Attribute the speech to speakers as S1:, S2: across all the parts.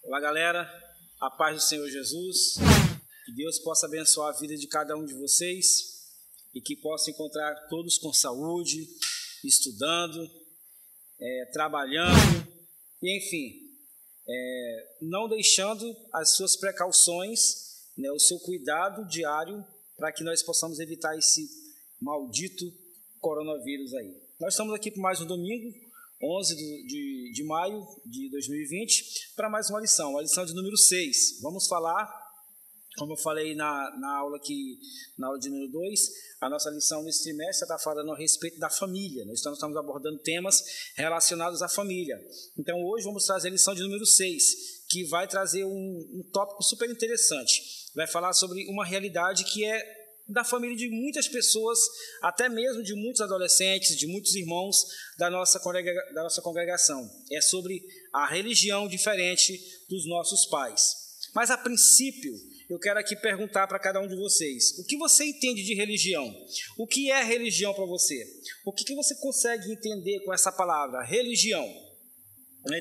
S1: Olá, galera, a paz do Senhor Jesus, que Deus possa abençoar a vida de cada um de vocês e que possa encontrar todos com saúde, estudando, trabalhando, e enfim, não deixando as suas precauções, o seu cuidado diário para que nós possamos evitar esse maldito coronavírus aí. Nós estamos aqui por mais um domingo, 11 de maio de 2020, para mais uma lição, a lição de número 6. Vamos falar, como eu falei na aula de número 2, a nossa lição nesse trimestre está falando a respeito da família. Nós estamos abordando temas relacionados à família. Então, hoje vamos trazer a lição de número 6, que vai trazer um tópico super interessante. Vai falar sobre uma realidade que é da família de muitas pessoas, até mesmo de muitos adolescentes, de muitos irmãos da nossa congregação. É sobre a religião diferente dos nossos pais. Mas, a princípio, eu quero aqui perguntar para cada um de vocês, o que você entende de religião? O que é religião para você? O que você consegue entender com essa palavra, religião?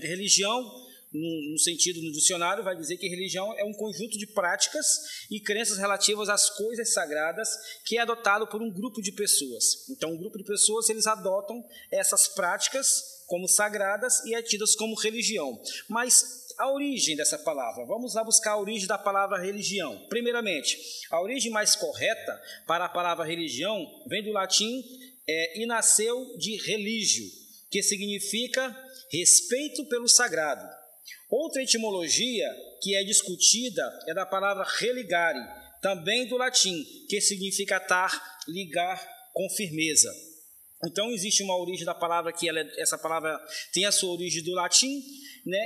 S1: Religião, no sentido no dicionário, vai dizer que religião é um conjunto de práticas e crenças relativas às coisas sagradas que é adotado por um grupo de pessoas. Então, um grupo de pessoas, eles adotam essas práticas como sagradas e é tidas como religião. Mas a origem dessa palavra, vamos lá buscar a origem da palavra religião. Primeiramente, a origem mais correta para a palavra religião vem do latim e nasceu de religio, que significa respeito pelo sagrado. Outra etimologia que é discutida é da palavra religare, também do latim, que significa atar, ligar com firmeza. Então, existe uma origem da palavra que essa palavra tem a sua origem do latim,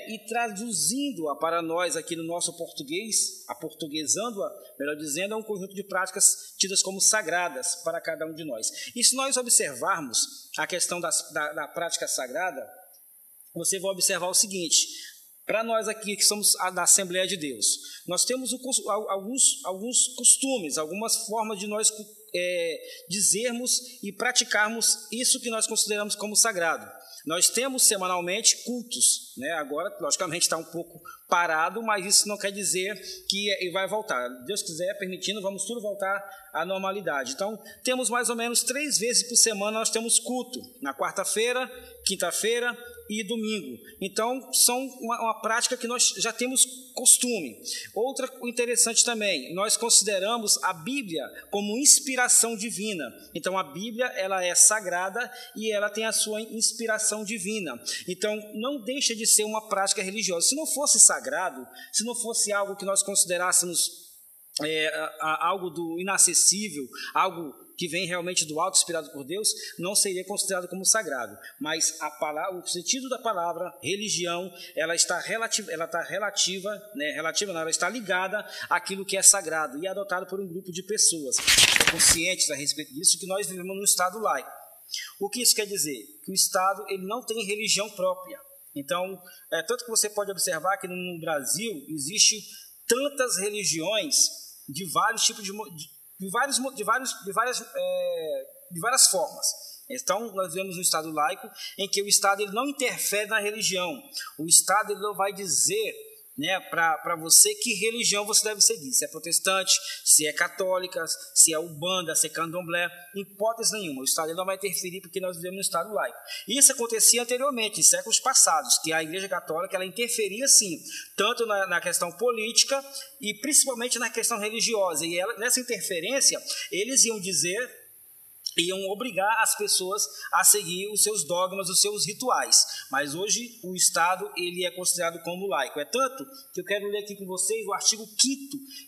S1: e traduzindo-a para nós aqui no nosso português, aportuguesando-a, melhor dizendo, é um conjunto de práticas tidas como sagradas para cada um de nós. E se nós observarmos a questão da prática sagrada, você vai observar o seguinte: para nós aqui que somos da Assembleia de Deus, nós temos alguns costumes, algumas formas de nós dizermos e praticarmos isso que nós consideramos como sagrado. Nós temos semanalmente cultos, agora logicamente está um pouco parado, mas isso não quer dizer que vai voltar. Deus quiser, permitindo, vamos tudo voltar à normalidade. Então, temos mais ou menos 3 vezes por semana nós temos culto, na quarta-feira, quinta-feira e domingo. Então, são uma prática que nós já temos costume. Outra interessante também, nós consideramos a Bíblia como inspiração divina. Então, a Bíblia, ela é sagrada e ela tem a sua inspiração divina. Então, não deixa de ser uma prática religiosa. Se não fosse sagrado, se não fosse algo que nós considerássemos algo do inacessível, algo que vem realmente do alto, inspirado por Deus, não seria considerado como sagrado. Mas o sentido da palavra religião, ela está ela está ligada àquilo que é sagrado e é adotado por um grupo de pessoas conscientes a respeito disso, que nós vivemos num Estado laico. O que isso quer dizer? Que o Estado ele não tem religião própria. Então, tanto que você pode observar que no Brasil existe tantas religiões de vários tipos de várias formas. Então, nós vivemos um Estado laico em que o Estado ele não interfere na religião. O Estado ele não vai dizer para você que religião você deve seguir, se é protestante, se é católica, se é umbanda, se é candomblé, em hipótese nenhuma. O Estado ele não vai interferir porque nós vivemos no Estado laico. Isso acontecia anteriormente, em séculos passados, que a Igreja Católica ela interferia sim, tanto na questão política e principalmente na questão religiosa. E nessa interferência, eles iam obrigar as pessoas a seguir os seus dogmas, os seus rituais. Mas hoje o Estado ele é considerado como laico. É tanto que eu quero ler aqui com vocês o artigo 5º,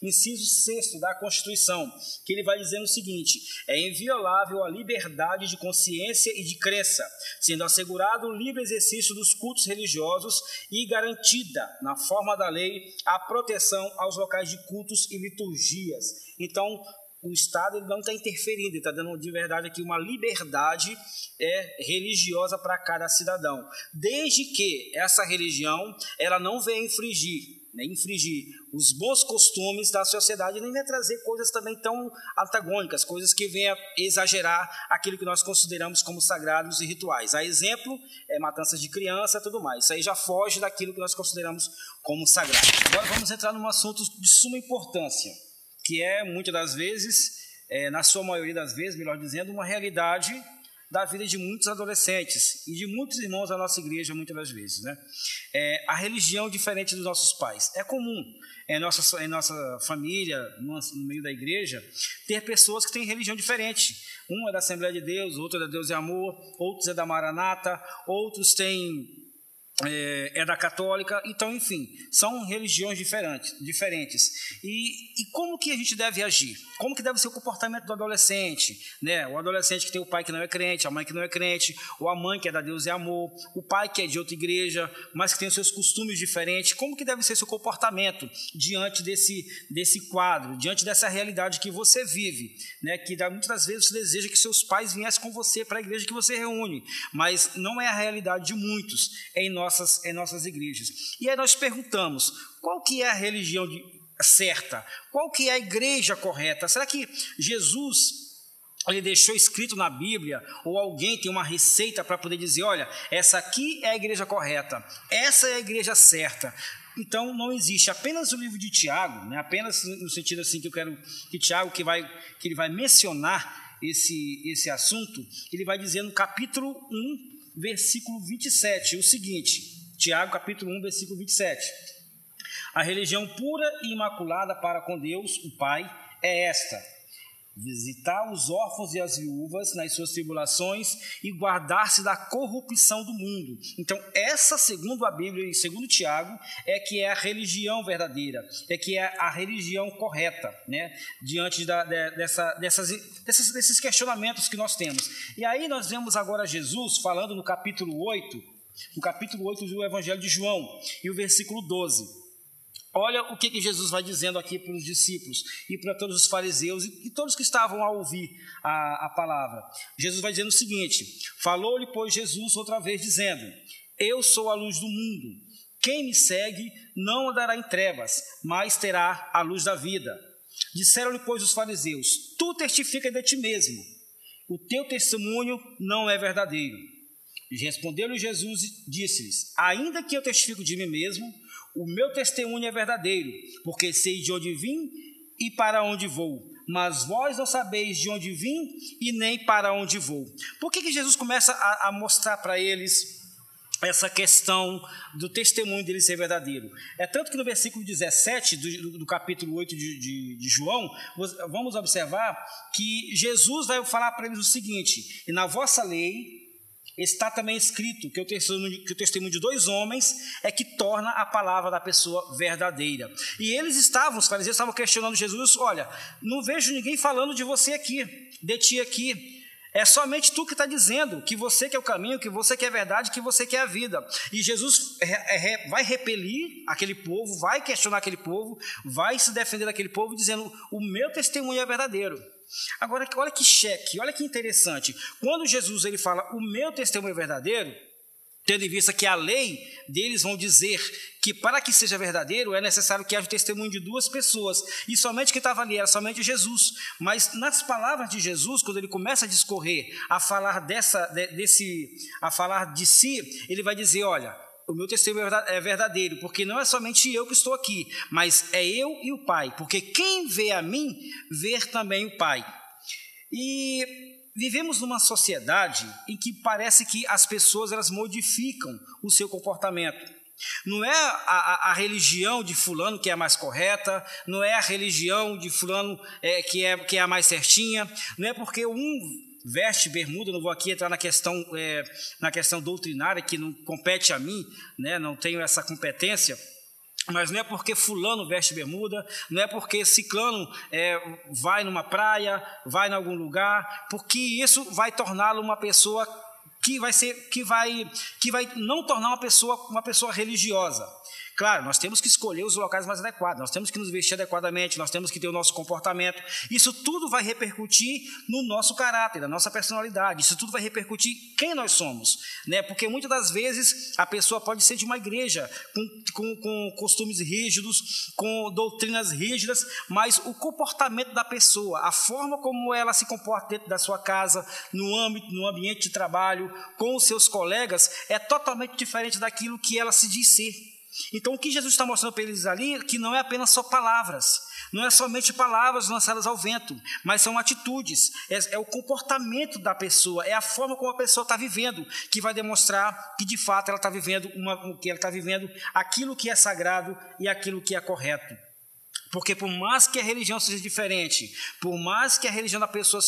S1: inciso 6º da Constituição, que ele vai dizendo o seguinte: é inviolável a liberdade de consciência e de crença, sendo assegurado o livre exercício dos cultos religiosos e garantida, na forma da lei, a proteção aos locais de cultos e liturgias. Então, o Estado ele não está interferindo, ele está dando de verdade aqui uma liberdade religiosa para cada cidadão, desde que essa religião ela não venha infringir né, infringir os bons costumes da sociedade, nem vai trazer coisas também tão antagônicas, coisas que venham exagerar aquilo que nós consideramos como sagrados e rituais. A exemplo, matanças de criança e tudo mais. Isso aí já foge daquilo que nós consideramos como sagrado. Agora vamos entrar num assunto de suma importância, que é, muitas das vezes, na sua maioria das vezes, melhor dizendo, uma realidade da vida de muitos adolescentes e de muitos irmãos da nossa igreja, muitas das vezes, né? A religião diferente dos nossos pais. É comum em nossa família, no meio da igreja, ter pessoas que têm religião diferente. Um é da Assembleia de Deus, outro é da Deus e Amor, outros é da Maranata, outros têm... é da católica, então, enfim, são religiões diferentes. E como que a gente deve agir? Como que deve ser o comportamento do adolescente, né? O adolescente que tem o pai que não é crente, a mãe que não é crente, ou a mãe que é da Deus e Amor, o pai que é de outra igreja, mas que tem os seus costumes diferentes. Como que deve ser seu comportamento diante desse quadro, diante dessa realidade que você vive, né? Que muitas das vezes você deseja que seus pais viessem com você para a igreja que você reúne, mas não é a realidade de muitos em nossas igrejas. E aí nós perguntamos, qual que é a religião certa? Qual que é a igreja correta? Será que Jesus, ele deixou escrito na Bíblia, ou alguém tem uma receita para poder dizer, olha, essa aqui é a igreja correta, essa é a igreja certa? Então não existe. Apenas o livro de Tiago, né, apenas no sentido assim que eu quero que Tiago, que ele vai mencionar esse assunto, ele vai dizer no capítulo 1, versículo 27, o seguinte, Tiago capítulo 1, versículo 27. A religião pura e imaculada para com Deus, o Pai, é esta: visitar os órfãos e as viúvas nas suas tribulações e guardar-se da corrupção do mundo. Então, essa, segundo a Bíblia e segundo Tiago, é que é a religião verdadeira, é que é a religião correta, né? Diante desses questionamentos que nós temos. E aí nós vemos agora Jesus falando no capítulo 8 do Evangelho de João, e o versículo 12. Olha o que Jesus vai dizendo aqui para os discípulos e para todos os fariseus e todos que estavam a ouvir a palavra. Jesus vai dizendo o seguinte: falou-lhe, pois, Jesus outra vez, dizendo: eu sou a luz do mundo. Quem me segue não andará em trevas, mas terá a luz da vida. Disseram-lhe, pois, os fariseus: tu testificas de ti mesmo, o teu testemunho não é verdadeiro. E respondeu-lhe Jesus e disse-lhes: ainda que eu testifico de mim mesmo, o meu testemunho é verdadeiro, porque sei de onde vim e para onde vou. Mas vós não sabeis de onde vim e nem para onde vou. Por que Jesus começa a mostrar para eles essa questão do testemunho dele ser verdadeiro? É tanto que no versículo 17 do capítulo 8 de João, vamos observar que Jesus vai falar para eles o seguinte: e na vossa lei está também escrito que o testemunho de dois homens é que torna a palavra da pessoa verdadeira. E os fariseus estavam questionando Jesus: olha, não vejo ninguém falando de você aqui, de ti aqui. É somente tu que está dizendo que você que é o caminho, que você que é a verdade, que você que é a vida. E Jesus vai repelir aquele povo, vai questionar aquele povo, vai se defender daquele povo, dizendo: o meu testemunho é verdadeiro. Agora, olha que cheque, olha que interessante. Quando Jesus ele fala, o meu testemunho é verdadeiro, tendo em vista que a lei deles vão dizer que para que seja verdadeiro é necessário que haja o testemunho de duas pessoas, e somente quem estava ali era somente Jesus. Mas nas palavras de Jesus, quando ele começa a discorrer, a falar a falar de si, ele vai dizer: olha, o meu testemunho é verdadeiro, porque não é somente eu que estou aqui, mas é eu e o Pai, porque quem vê a mim, vê também o Pai. E vivemos numa sociedade em que parece que as pessoas elas modificam o seu comportamento. Não é a religião de fulano que é a mais correta, não é a religião de fulano que é a mais certinha, não é porque veste bermuda, não vou aqui entrar na questão doutrinária, que não compete a mim, né? Não tenho essa competência, mas não é porque fulano veste bermuda, não é porque ciclano vai numa praia, vai em algum lugar, porque isso vai torná-lo uma pessoa que vai não tornar uma pessoa religiosa. Claro, nós temos que escolher os locais mais adequados, nós temos que nos vestir adequadamente, nós temos que ter o nosso comportamento. Isso tudo vai repercutir no nosso caráter, na nossa personalidade. Isso tudo vai repercutir quem nós somos, né? Porque muitas das vezes a pessoa pode ser de uma igreja com costumes rígidos, com doutrinas rígidas, mas o comportamento da pessoa, a forma como ela se comporta dentro da sua casa, no ambiente de trabalho, com os seus colegas, é totalmente diferente daquilo que ela se diz ser. Então, o que Jesus está mostrando para eles ali, que não é apenas só palavras, não é somente palavras lançadas ao vento, mas são atitudes, é o comportamento da pessoa, é a forma como a pessoa está vivendo, que vai demonstrar que de fato ela está vivendo aquilo que é sagrado e aquilo que é correto. Porque por mais que a religião seja diferente, por mais que a religião da pessoa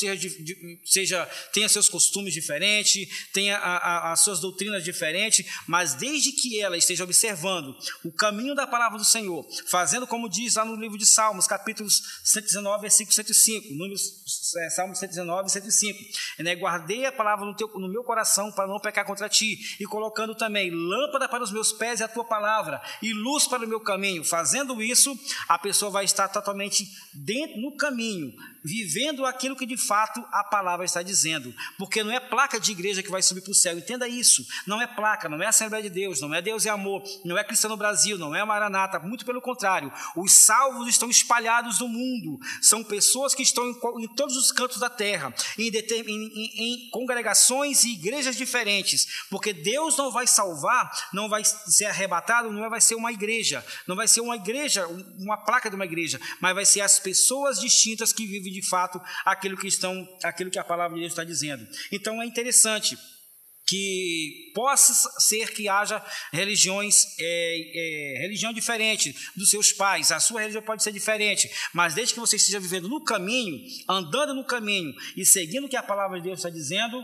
S1: tenha seus costumes diferentes, tenha as suas doutrinas diferentes, mas desde que ela esteja observando o caminho da palavra do Senhor, fazendo como diz lá no livro de Salmos, capítulos 119, versículo 105, Salmos 119, 105, né? Guardei a palavra no meu coração para não pecar contra ti, e colocando também lâmpada para os meus pés e a tua palavra, e luz para o meu caminho. Fazendo isso, a pessoa vai estar totalmente dentro no caminho, vivendo aquilo que de fato a palavra está dizendo, porque não é placa de igreja que vai subir para o céu, entenda isso, não é placa, não é Assembleia de Deus, não é Deus e Amor, não é Cristão no Brasil, não é Maranata, muito pelo contrário, os salvos estão espalhados no mundo, são pessoas que estão em todos os cantos da terra, em congregações e igrejas diferentes, porque Deus não vai salvar, não vai ser arrebatado, não vai ser uma igreja, não vai ser uma igreja, uma placa de uma igreja, mas vai ser as pessoas distintas que vivem de fato aquilo que a palavra de Deus está dizendo. Então é interessante que possa ser que haja religião diferente dos seus pais, a sua religião pode ser diferente, mas desde que você esteja vivendo no caminho, andando no caminho e seguindo o que a palavra de Deus está dizendo,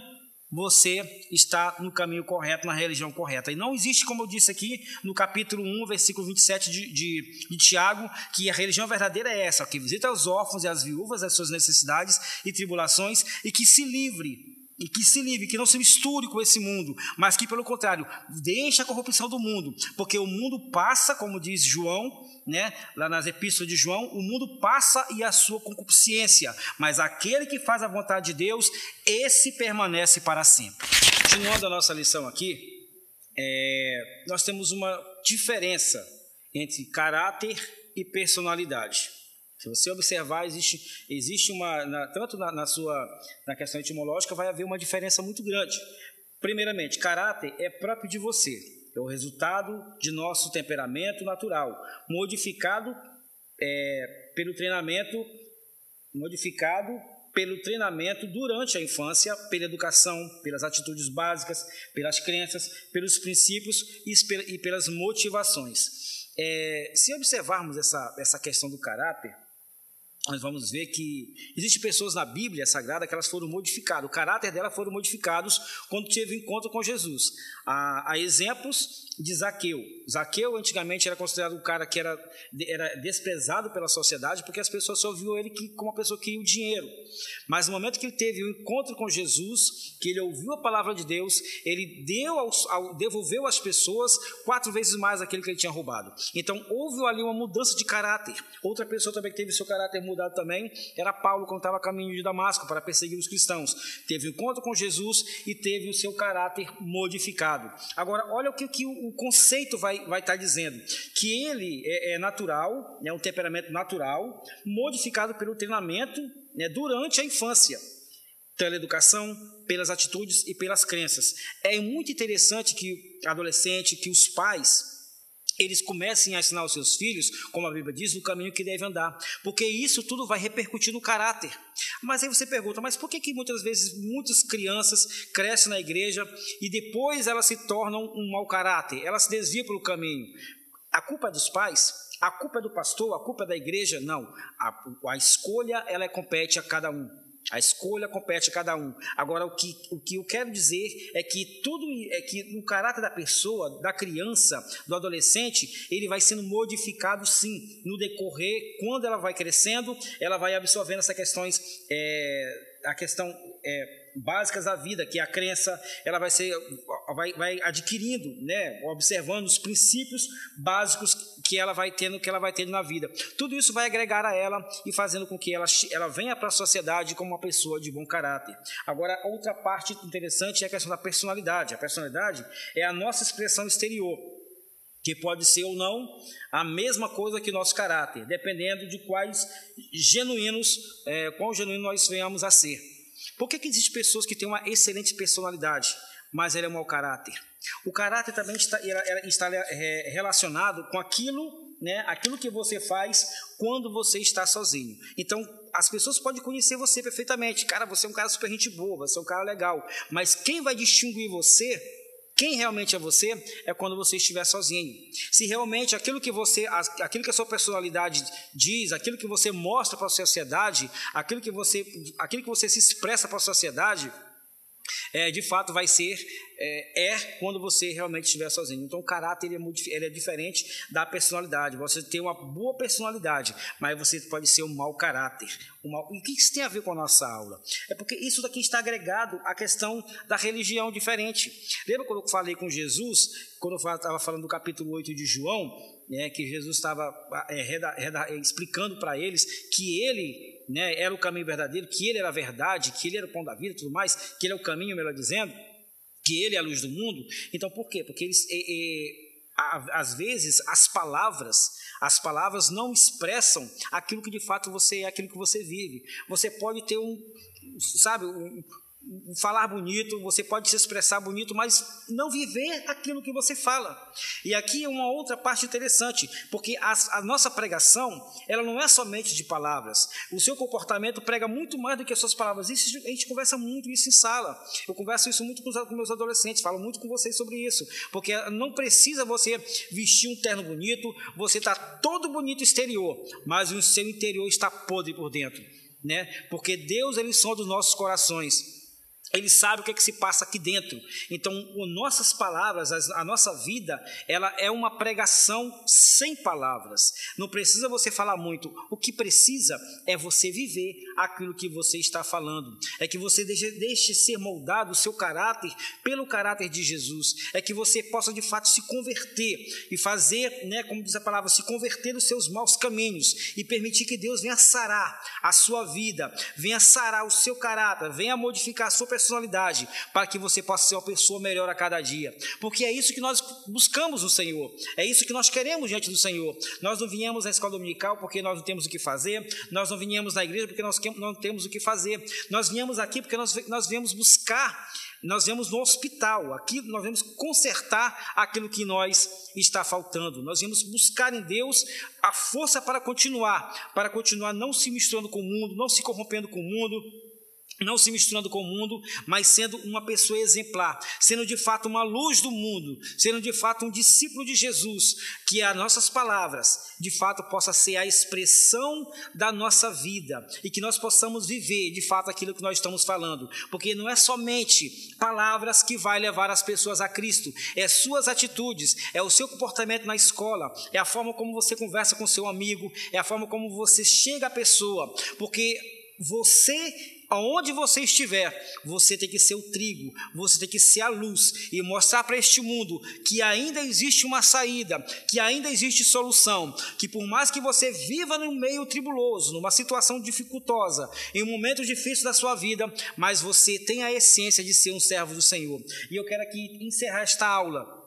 S1: você está no caminho correto, na religião correta. E não existe, como eu disse aqui, no capítulo 1, versículo 27 de Tiago, que a religião verdadeira é essa, que visita os órfãos e as viúvas, as suas necessidades e tribulações, e que se livre, que não se misture com esse mundo, mas que, pelo contrário, deixe a corrupção do mundo, porque o mundo passa, como diz João, né, lá nas epístolas de João, o mundo passa e a sua concupiscência, mas aquele que faz a vontade de Deus, esse permanece para sempre. Continuando a nossa lição aqui, nós temos uma diferença entre caráter e personalidade. Se você observar, existe tanto na questão etimológica, vai haver uma diferença muito grande. Primeiramente, caráter é próprio de você, é o resultado de nosso temperamento natural, modificado pelo treinamento durante a infância, pela educação, pelas atitudes básicas, pelas crenças, pelos princípios e pelas motivações. Se observarmos essa questão do caráter, nós vamos ver que existem pessoas na Bíblia Sagrada que elas foram modificadas, o caráter delas foram modificados quando teve encontro com Jesus. Há exemplos de Zaqueu. Zaqueu antigamente era considerado um cara que era desprezado pela sociedade, porque as pessoas só viam ele como uma pessoa que queria o dinheiro. Mas no momento que ele teve o encontro com Jesus, que ele ouviu a palavra de Deus, ele devolveu às pessoas 4 vezes mais aquilo que ele tinha roubado. Então houve ali uma mudança de caráter. Outra pessoa também que teve seu caráter mudado também era Paulo, quando estava a caminho de Damasco para perseguir os cristãos. Teve o encontro com Jesus e teve o seu caráter modificado. Agora, olha o que o conceito vai estar dizendo, que ele é natural, um temperamento natural, modificado pelo treinamento, durante a infância, pela educação, pelas atitudes e pelas crenças. É muito interessante que os pais, eles comecem a ensinar os seus filhos, como a Bíblia diz, no caminho que devem andar, porque isso tudo vai repercutir no caráter. Mas aí você pergunta, mas por que muitas vezes muitas crianças crescem na igreja e depois elas se tornam um mau caráter, elas se desviam pelo caminho? A culpa é dos pais? A culpa é do pastor? A culpa é da igreja? Não, a escolha ela compete a cada um. A escolha compete a cada um. Agora, o que eu quero dizer é que no caráter da pessoa, da criança, do adolescente, ele vai sendo modificado sim, no decorrer, quando ela vai crescendo, ela vai absorvendo essas questões, básicas da vida, que é a crença, ela vai ser vai adquirindo, né, observando os princípios básicos que ela vai tendo na vida. Tudo isso vai agregar a ela e fazendo com que ela venha para a sociedade como uma pessoa de bom caráter. Agora, outra parte interessante é a questão da personalidade. A personalidade é a nossa expressão exterior, que pode ser ou não a mesma coisa que nosso caráter, dependendo de quão genuíno nós venhamos a ser. Por que existem pessoas que têm uma excelente personalidade, mas ela é um mau caráter? O caráter também está relacionado com aquilo, né, aquilo que você faz quando você está sozinho. Então, as pessoas podem conhecer você perfeitamente. Cara, você é um cara super gente boa, você é um cara legal. Mas quem vai distinguir você, quem realmente é você, é quando você estiver sozinho. Se realmente aquilo que a sua personalidade diz, aquilo que você mostra para a sociedade, aquilo que você se expressa para a sociedade, de fato vai ser quando você realmente estiver sozinho. Então o caráter ele é diferente da personalidade. Você tem uma boa personalidade, mas você pode ser um mau caráter. E o que isso tem a ver com a nossa aula? É porque isso daqui está agregado à questão da religião diferente. Lembra quando eu falei com Jesus, quando eu estava falando do capítulo 8 de João, que Jesus estava explicando para eles que ele, né, era o caminho verdadeiro, que ele era a verdade, que ele era o pão da vida e tudo mais, que ele é o caminho, melhor dizendo, que ele é a luz do mundo. Então, por quê? Porque às vezes as palavras não expressam aquilo que de fato você é, aquilo que você vive. Você pode ter falar bonito, você pode se expressar bonito, mas não viver aquilo que você fala. E aqui é uma outra parte interessante, porque a nossa pregação, ela não é somente de palavras. O seu comportamento prega muito mais do que as suas palavras. Isso, a gente conversa muito isso em sala. Eu converso isso muito com meus adolescentes, falo muito com vocês sobre isso, porque não precisa você vestir um terno bonito, você está todo bonito exterior, mas o seu interior está podre por dentro, né? Porque Deus, ele sonda os nossos corações. Ele sabe o que se passa aqui dentro. Então, nossas palavras, a nossa vida, ela é uma pregação sem palavras. Não precisa você falar muito. O que precisa é você viver aquilo que você está falando. É que você deixe ser moldado o seu caráter pelo caráter de Jesus. É que você possa, de fato, se converter e fazer, né, como diz a palavra, se converter nos seus maus caminhos e permitir que Deus venha sarar a sua vida, venha sarar o seu caráter, venha modificar a sua personalidade, para que você possa ser uma pessoa melhor a cada dia, porque é isso que nós buscamos no Senhor, é isso que nós queremos diante do Senhor. Nós não viemos à escola dominical porque nós não temos o que fazer, nós não viemos na igreja porque nós não temos o que fazer, nós viemos aqui porque nós viemos buscar, nós viemos no hospital, aqui nós viemos consertar aquilo que nós está faltando, nós viemos buscar em Deus a força para continuar não se misturando com o mundo, não se corrompendo com o mundo, não se misturando com o mundo, mas sendo uma pessoa exemplar, sendo de fato uma luz do mundo, sendo de fato um discípulo de Jesus, que as nossas palavras de fato possa ser a expressão da nossa vida e que nós possamos viver de fato aquilo que nós estamos falando, porque não é somente palavras que vai levar as pessoas a Cristo, é suas atitudes, é o seu comportamento na escola, é a forma como você conversa com seu amigo, é a forma como você chega à pessoa, porque aonde você estiver, você tem que ser o trigo, você tem que ser a luz e mostrar para este mundo que ainda existe uma saída, que ainda existe solução, que por mais que você viva num meio tribuloso, numa situação dificultosa, em um momento difícil da sua vida, mas você tem a essência de ser um servo do Senhor. E eu quero aqui encerrar esta aula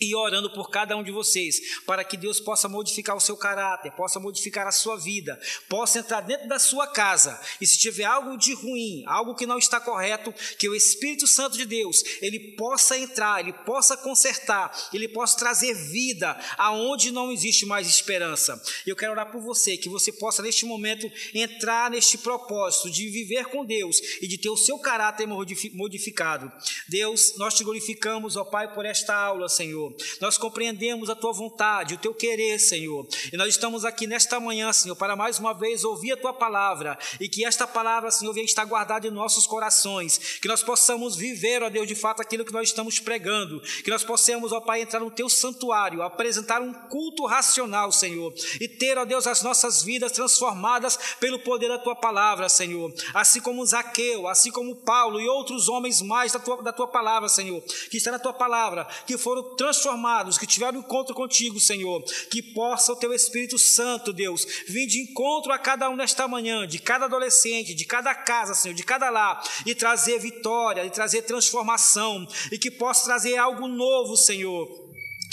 S1: e orando por cada um de vocês, para que Deus possa modificar o seu caráter, possa modificar a sua vida, possa entrar dentro da sua casa, e se tiver algo de ruim, algo que não está correto, que o Espírito Santo de Deus, ele possa entrar, ele possa consertar, ele possa trazer vida aonde não existe mais esperança. Eu quero orar por você, que você possa neste momento entrar neste propósito de viver com Deus e de ter o seu caráter modificado. Deus, nós te glorificamos, ó Pai, por esta aula, Senhor. Senhor. Nós compreendemos a Tua vontade, o Teu querer, Senhor. E nós estamos aqui nesta manhã, Senhor, para mais uma vez ouvir a Tua palavra. E que esta palavra, Senhor, venha estar guardada em nossos corações. Que nós possamos viver, ó Deus, de fato aquilo que nós estamos pregando. Que nós possamos, ó Pai, entrar no Teu santuário, apresentar um culto racional, Senhor. E ter, ó Deus, as nossas vidas transformadas pelo poder da Tua palavra, Senhor. Assim como Zaqueu, assim como Paulo e outros homens mais da tua palavra, Senhor, que está na Tua palavra, que foram transformados, que tiveram encontro contigo, Senhor, que possa o Teu Espírito Santo, Deus, vir de encontro a cada um nesta manhã, de cada adolescente, de cada casa, Senhor, de cada lar, e trazer vitória, e trazer transformação, e que possa trazer algo novo, Senhor.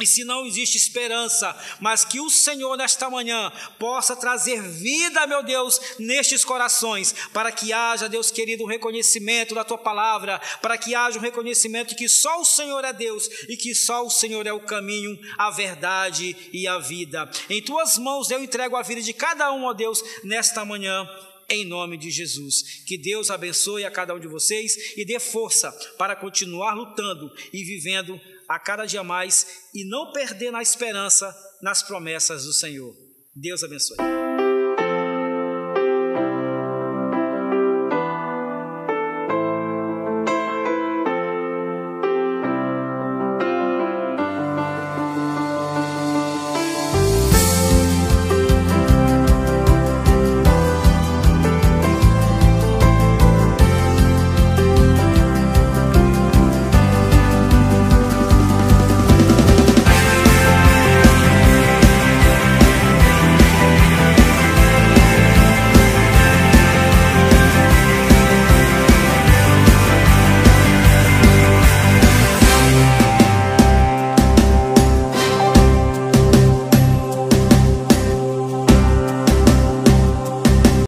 S1: E se não existe esperança, mas que o Senhor nesta manhã possa trazer vida, meu Deus, nestes corações, para que haja, Deus querido, um reconhecimento da Tua palavra, para que haja um reconhecimento que só o Senhor é Deus e que só o Senhor é o caminho, a verdade e a vida. Em Tuas mãos eu entrego a vida de cada um, ó Deus, nesta manhã, em nome de Jesus. Que Deus abençoe a cada um de vocês e dê força para continuar lutando e vivendo a cada dia mais e não perder a esperança nas promessas do Senhor. Deus abençoe.